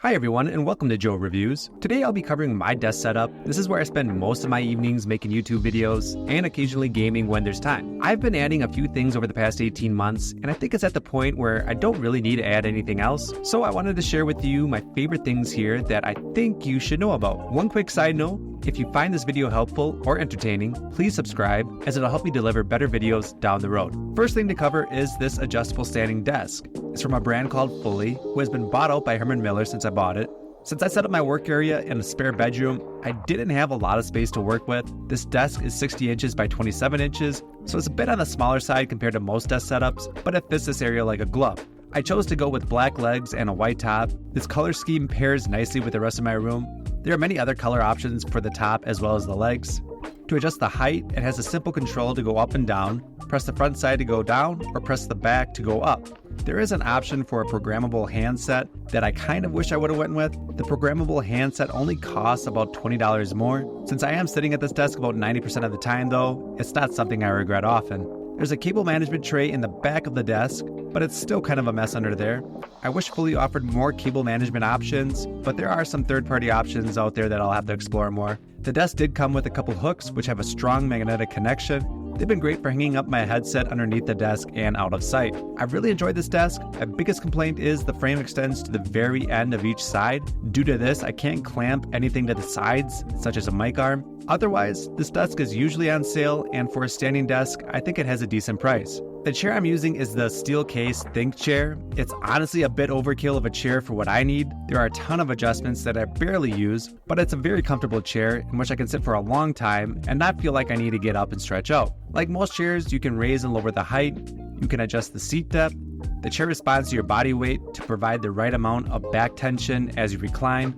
Hi everyone, and welcome to Joe Reviews. Today I'll be covering my desk setup. This is where I spend most of my evenings making YouTube videos and occasionally gaming when there's time. I've been adding a few things over the past 18 months, and I think it's at the point where I don't really need to add anything else. So I wanted to share with you my favorite things here that I think you should know about. One quick side note, if you find this video helpful or entertaining, please subscribe as it'll help me deliver better videos down the road. First thing to cover is this adjustable standing desk. It's from a brand called Fully, who has been bought out by Herman Miller since I bought it. Since I set up my work area in a spare bedroom, I didn't have a lot of space to work with. This desk is 60 inches by 27 inches, so it's a bit on the smaller side compared to most desk setups, but it fits this area like a glove. I chose to go with black legs and a white top. This color scheme pairs nicely with the rest of my room. There are many other color options for the top as well as the legs. To adjust the height, it has a simple control to go up and down, press the front side to go down, or press the back to go up. There is an option for a programmable handset that I kind of wish I would have went with. The programmable handset only costs about $20 more. Since I am sitting at this desk about 90% of the time though, it's not something I regret often. There's a cable management tray in the back of the desk, but it's still kind of a mess under there. I wish Fully offered more cable management options, but there are some third-party options out there that I'll have to explore more. The desk did come with a couple hooks which have a strong magnetic connection. They've been great for hanging up my headset underneath the desk and out of sight. I've really enjoyed this desk. My biggest complaint is the frame extends to the very end of each side. Due to this, I can't clamp anything to the sides, such as a mic arm. Otherwise, this desk is usually on sale, and for a standing desk, I think it has a decent price. The chair I'm using is the steel case Think chair. It's honestly a bit overkill of a chair for what I need. There are a ton of adjustments that I barely use, but it's a very comfortable chair in which I can sit for a long time and not feel like I need to get up and stretch out. Like most chairs, you can raise and lower the height. You can adjust the seat depth. The chair responds to your body weight to provide the right amount of back tension as you recline.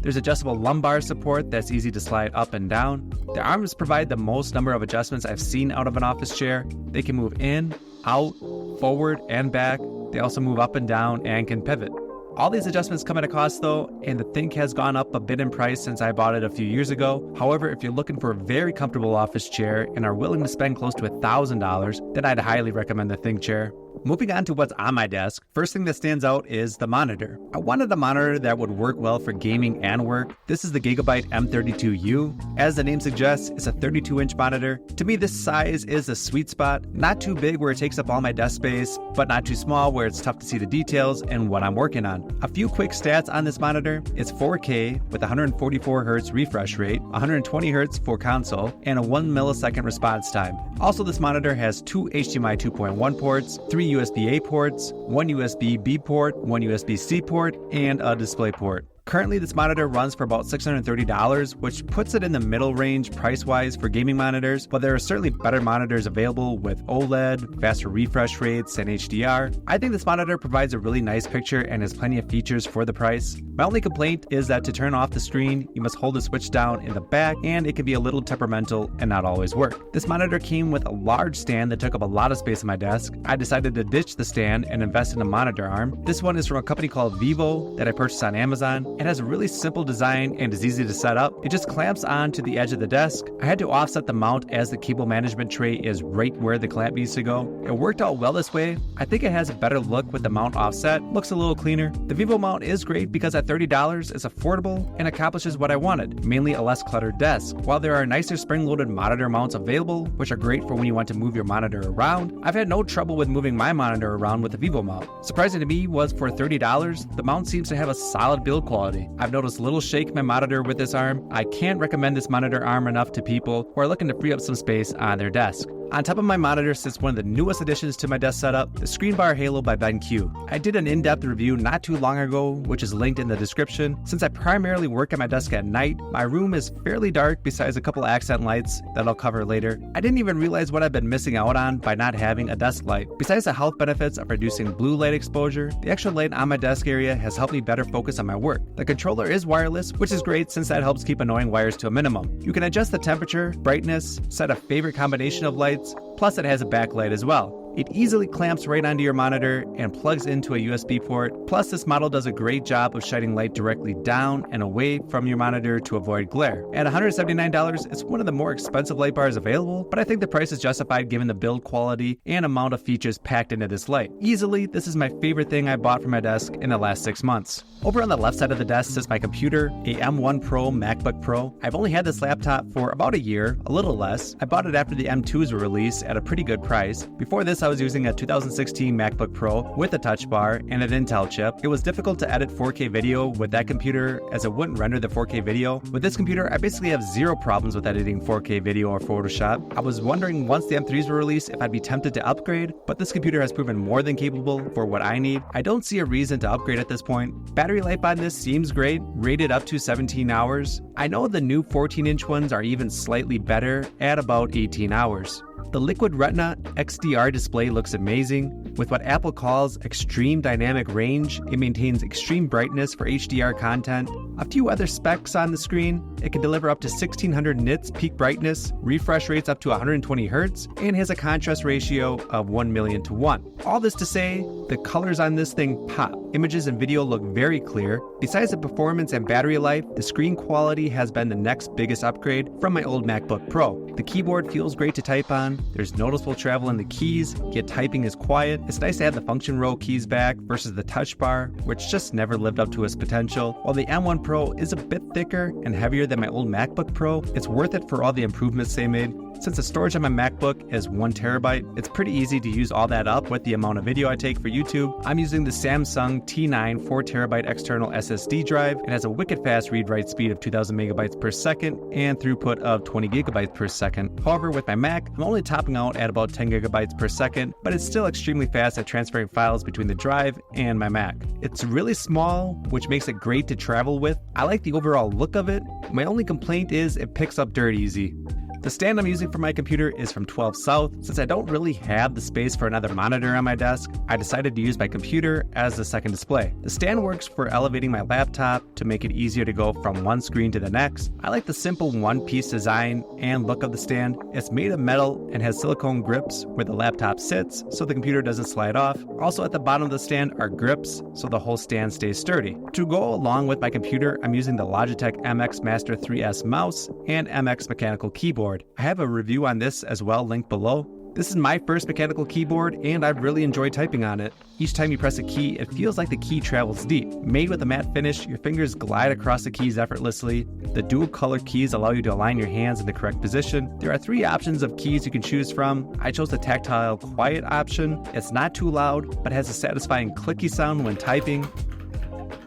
There's adjustable lumbar support that's easy to slide up and down. The arms provide the most number of adjustments I've seen out of an office chair. They can move in, out, forward, and back. They also move up and down and can pivot. All these adjustments come at a cost though, and the Think has gone up a bit in price since I bought it a few years ago. However, if you're looking for a very comfortable office chair and are willing to spend close to $1,000, then I'd highly recommend the Think chair. Moving on to what's on my desk, first thing that stands out is the monitor. I wanted a monitor that would work well for gaming and work. This is the Gigabyte M32U. As the name suggests, it's a 32-inch monitor. To me, this size is a sweet spot. Not too big where it takes up all my desk space, but not too small where it's tough to see the details and what I'm working on. A few quick stats on this monitor. It's 4K with 144 Hz refresh rate, 120 Hz for console, and a 1 millisecond response time. Also, this monitor has two HDMI 2.1 ports, 3 USB-A ports, one USB-B port, one USB-C port, and a display port. Currently, this monitor runs for about $630, which puts it in the middle range price-wise for gaming monitors, but there are certainly better monitors available with OLED, faster refresh rates, and HDR. I think this monitor provides a really nice picture and has plenty of features for the price. My only complaint is that to turn off the screen, you must hold the switch down in the back, and it can be a little temperamental and not always work. This monitor came with a large stand that took up a lot of space on my desk. I decided to ditch the stand and invest in a monitor arm. This one is from a company called Vivo that I purchased on Amazon. It has a really simple design and is easy to set up. It just clamps onto the edge of the desk. I had to offset the mount as the cable management tray is right where the clamp needs to go. It worked out well this way. I think it has a better look with the mount offset. Looks a little cleaner. The Vivo mount is great because at $30 it's affordable and accomplishes what I wanted, mainly a less cluttered desk. While there are nicer spring-loaded monitor mounts available, which are great for when you want to move your monitor around, I've had no trouble with moving my monitor around with the Vivo mount. Surprising to me was for $30, the mount seems to have a solid build quality. I've noticed little shake in my monitor with this arm. I can't recommend this monitor arm enough to people who are looking to free up some space on their desk. On top of my monitor sits one of the newest additions to my desk setup, the Screen Bar Halo by BenQ. I did an in-depth review not too long ago, which is linked in the description. Since I primarily work at my desk at night, my room is fairly dark besides a couple accent lights that I'll cover later. I didn't even realize what I've been missing out on by not having a desk light. Besides the health benefits of reducing blue light exposure, the extra light on my desk area has helped me better focus on my work. The controller is wireless, which is great since that helps keep annoying wires to a minimum. You can adjust the temperature, brightness, set a favorite combination of lights, plus it has a backlight as well. It easily clamps right onto your monitor and plugs into a USB port. Plus, this model does a great job of shining light directly down and away from your monitor to avoid glare. At $179, it's one of the more expensive light bars available, but I think the price is justified given the build quality and amount of features packed into this light. Easily, this is my favorite thing I bought for my desk in the last 6 months. Over on the left side of the desk sits my computer, a M1 Pro MacBook Pro. I've only had this laptop for about a year, a little less. I bought it after the M2s were released at a pretty good price. Before this, I was using a 2016 MacBook Pro with a touch bar and an Intel chip. It was difficult to edit 4K video with that computer as it wouldn't render the 4K video. With this computer, I basically have zero problems with editing 4K video or Photoshop. I was wondering once the M3s were released if I'd be tempted to upgrade, but this computer has proven more than capable for what I need. I don't see a reason to upgrade at this point. Battery life on this seems great, rated up to 17 hours. I know the new 14-inch ones are even slightly better at about 18 hours. The Liquid Retina XDR display looks amazing. With what Apple calls extreme dynamic range, it maintains extreme brightness for HDR content. A few other specs on the screen: it can deliver up to 1600 nits peak brightness, refresh rates up to 120 Hz, and has a contrast ratio of 1,000,000:1. All this to say, the colors on this thing pop. Images and video look very clear. Besides the performance and battery life, the screen quality has been the next biggest upgrade from my old MacBook Pro. The keyboard feels great to type on. There's noticeable travel in the keys, yet typing is quiet. It's nice to have the function row keys back versus the touch bar, which just never lived up to its potential. While the M1 Pro is a bit thicker and heavier than my old MacBook Pro, it's worth it for all the improvements they made. Since the storage on my MacBook is 1 terabyte, it's pretty easy to use all that up with the amount of video I take for YouTube. I'm using the Samsung T9 4 terabyte external SSD drive. It has a wicked fast read-write speed of 2000 megabytes per second and throughput of 20 gigabytes per second. However, with my Mac, I'm only topping out at about 10 gigabytes per second, but it's still extremely fast at transferring files between the drive and my Mac. It's really small, which makes it great to travel with. I like the overall look of it. My only complaint is it picks up dirt easy. The stand I'm using for my computer is from 12 South. Since I don't really have the space for another monitor on my desk, I decided to use my computer as the second display. The stand works for elevating my laptop to make it easier to go from one screen to the next. I like the simple one-piece design and look of the stand. It's made of metal and has silicone grips where the laptop sits so the computer doesn't slide off. Also at the bottom of the stand are grips so the whole stand stays sturdy. To go along with my computer, I'm using the Logitech MX Master 3S mouse and MX mechanical keyboard. I have a review on this as well linked below. This is my first mechanical keyboard and I've really enjoyed typing on it. Each time you press a key, it feels like the key travels deep. Made with a matte finish, your fingers glide across the keys effortlessly. The dual color keys allow you to align your hands in the correct position. There are 3 options of keys you can choose from. I chose the tactile quiet option. It's not too loud, but has a satisfying clicky sound when typing.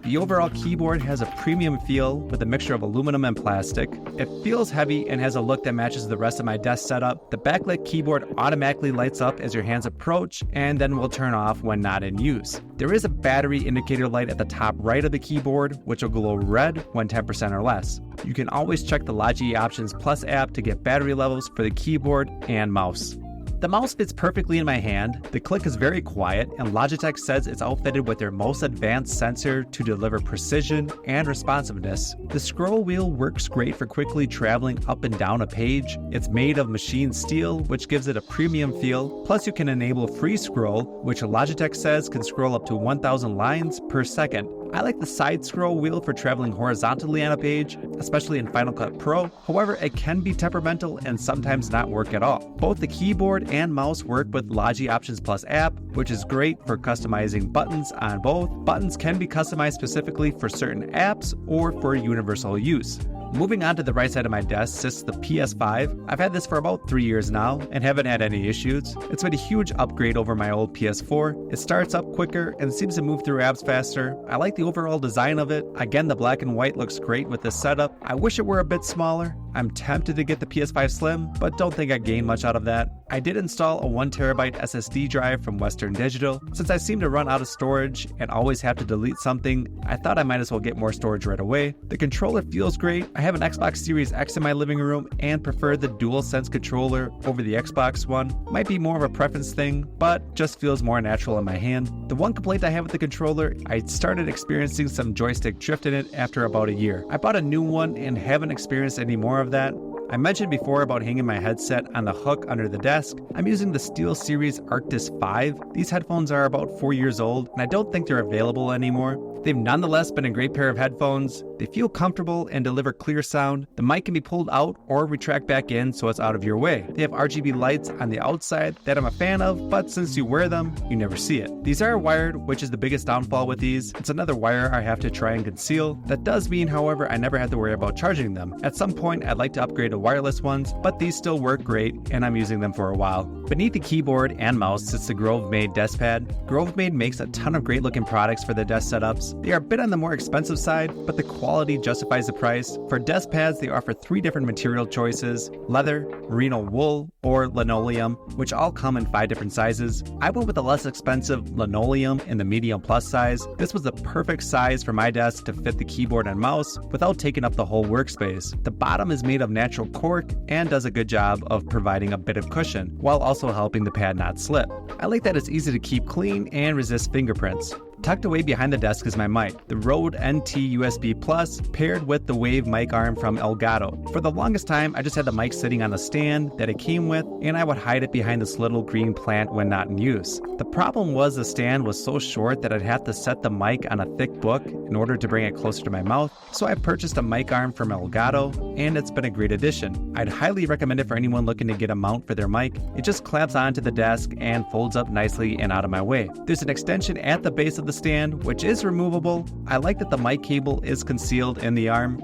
The overall keyboard has a premium feel with a mixture of aluminum and plastic. It feels heavy and has a look that matches the rest of my desk setup. The backlit keyboard automatically lights up as your hands approach and then will turn off when not in use. There is a battery indicator light at the top right of the keyboard, which will glow red when 10% or less. You can always check the Logi Options Plus app to get battery levels for the keyboard and mouse. The mouse fits perfectly in my hand, the click is very quiet, and Logitech says it's outfitted with their most advanced sensor to deliver precision and responsiveness. The scroll wheel works great for quickly traveling up and down a page. It's made of machined steel, which gives it a premium feel. Plus you can enable free scroll, which Logitech says can scroll up to 1000 lines per second. I like the side scroll wheel for traveling horizontally on a page, especially in Final Cut Pro. However, it can be temperamental and sometimes not work at all. Both the keyboard and mouse work with Logi Options Plus app, which is great for customizing buttons on both. Buttons can be customized specifically for certain apps or for universal use. Moving on to the right side of my desk sits the PS5. I've had this for about 3 years now and haven't had any issues. It's been a huge upgrade over my old PS4. It starts up quicker and seems to move through apps faster. I like the overall design of it. Again, the black and white looks great with this setup. I wish it were a bit smaller. I'm tempted to get the PS5 Slim, but don't think I gained much out of that. I did install a 1 terabyte SSD drive from Western Digital. Since I seem to run out of storage and always have to delete something, I thought I might as well get more storage right away. The controller feels great. I have an Xbox Series X in my living room and prefer the DualSense controller over the Xbox One. Might be more of a preference thing, but just feels more natural in my hand. The one complaint I have with the controller, I started experiencing some joystick drift in it after about a year. I bought a new one and haven't experienced any more of that. I mentioned before about hanging my headset on the hook under the desk. I'm using the SteelSeries Arctis 5. These headphones are about 4 years old, and I don't think they're available anymore. They've nonetheless been a great pair of headphones. They feel comfortable and deliver clear sound. The mic can be pulled out or retract back in so it's out of your way. They have RGB lights on the outside that I'm a fan of, but since you wear them, you never see it. These are wired, which is the biggest downfall with these. It's another wire I have to try and conceal. That does mean, however, I never have to worry about charging them. At some point, I'd like to upgrade to wireless ones, but these still work great, and I'm using them for a while. Beneath the keyboard and mouse sits the Grove-made desk pad. Grove-made makes a ton of great looking products for their desk setups. They are a bit on the more expensive side, but the quality justifies the price. For desk pads, they offer 3 different material choices: leather, merino wool, or linoleum, which all come in 5 different sizes. I went with the less expensive linoleum in the medium plus size. This was the perfect size for my desk to fit the keyboard and mouse without taking up the whole workspace. The bottom is made of natural cork and does a good job of providing a bit of cushion, while also helping the pad not slip. I like that it's easy to keep clean and resist fingerprints. Tucked away behind the desk is my mic, the Rode NT USB Plus, paired with the Wave mic arm from Elgato. For the longest time, I just had the mic sitting on the stand that it came with, and I would hide it behind this little green plant when not in use. The problem was the stand was so short that I'd have to set the mic on a thick book in order to bring it closer to my mouth, so I purchased a mic arm from Elgato, and it's been a great addition. I'd highly recommend it for anyone looking to get a mount for their mic. It just clamps onto the desk and folds up nicely and out of my way. There's an extension at the base of the stand, which is removable. I like that the mic cable is concealed in the arm.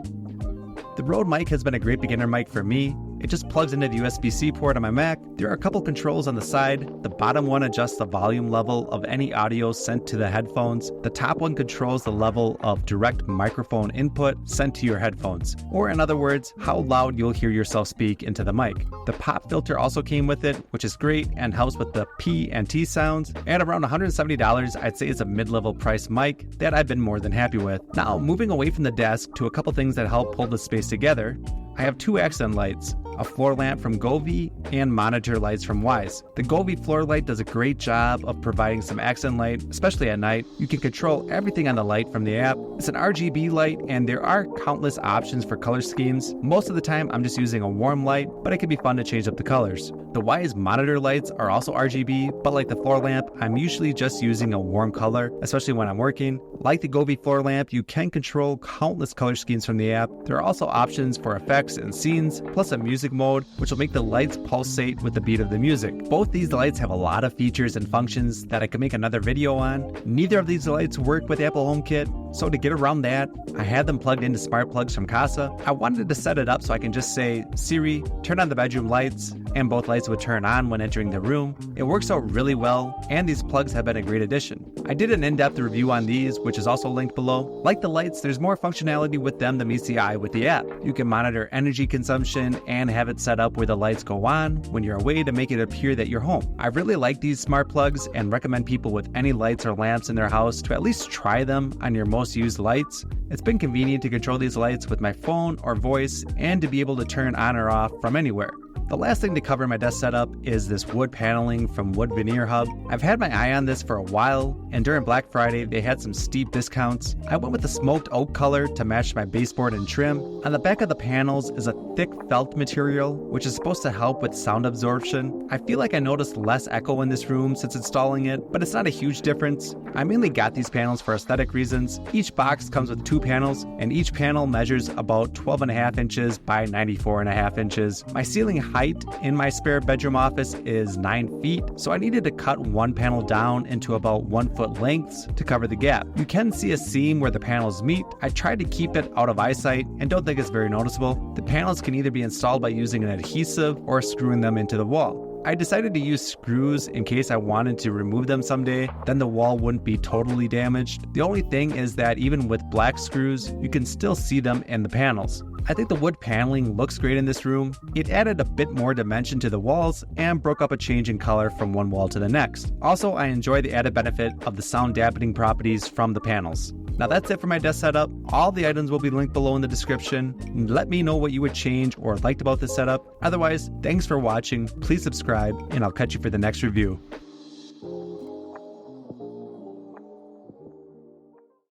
The Rode mic has been a great beginner mic for me. It just plugs into the USB-C port on my Mac. There are a couple controls on the side. The bottom one adjusts the volume level of any audio sent to the headphones. The top one controls the level of direct microphone input sent to your headphones, or in other words, how loud you'll hear yourself speak into the mic. The pop filter also came with it, which is great and helps with the P and T sounds. At around $170, I'd say it's a mid-level price mic that I've been more than happy with. Now, moving away from the desk to a couple things that help pull the space together, I have 2 accent lights, a floor lamp from Govee, and monitor lights from Wyze. The Govee floor light does a great job of providing some accent light, especially at night. You can control everything on the light from the app. It's an RGB light, and there are countless options for color schemes. Most of the time, I'm just using a warm light, but it can be fun to change up the colors. The Wyze monitor lights are also RGB, but like the floor lamp, I'm usually just using a warm color, especially when I'm working. Like the Govee floor lamp, you can control countless color schemes from the app. There are also options for effects and scenes, plus a music mode, which will make the lights pulsate with the beat of the music. Both these lights have a lot of features and functions that I can make another video on. Neither of these lights work with Apple HomeKit, so to get around that, I had them plugged into smart plugs from Casa. I wanted to set it up so I can just say, Siri, turn on the bedroom lights, and both lights would turn on when entering the room. It works out really well, and these plugs have been a great addition. I did an in-depth review on these, which is also linked below. Like the lights, there's more functionality with them than meets the eye with the app. You can monitor energy consumption and have it set up where the lights go on when you're away to make it appear that you're home. I really like these smart plugs and recommend people with any lights or lamps in their house to at least try them on your most used lights. It's been convenient to control these lights with my phone or voice and to be able to turn on or off from anywhere. The last thing to cover in my desk setup is this wood paneling from Wood Veneer Hub. I've had my eye on this for a while, and during Black Friday, they had some steep discounts. I went with the smoked oak color to match my baseboard and trim. On the back of the panels is a thick felt material, which is supposed to help with sound absorption. I feel like I noticed less echo in this room since installing it, but it's not a huge difference. I mainly got these panels for aesthetic reasons. Each box comes with 2 panels, and each panel measures about 12.5 inches by 94.5 inches. My ceiling height in my spare bedroom office is 9 feet, so I needed to cut one panel down into about 1 foot lengths to cover the gap. You can see a seam where the panels meet. I tried to keep it out of eyesight and don't think it's very noticeable. The panels can either be installed by using an adhesive or screwing them into the wall. I decided to use screws in case I wanted to remove them someday, then the wall wouldn't be totally damaged. The only thing is that even with black screws, you can still see them in the panels. I think the wood paneling looks great in this room. It added a bit more dimension to the walls and broke up a change in color from one wall to the next. Also, I enjoy the added benefit of the sound dampening properties from the panels. Now that's it for my desk setup. All the items will be linked below in the description. Let me know what you would change or liked about this setup. Otherwise, thanks for watching, please subscribe, and I'll catch you for the next review.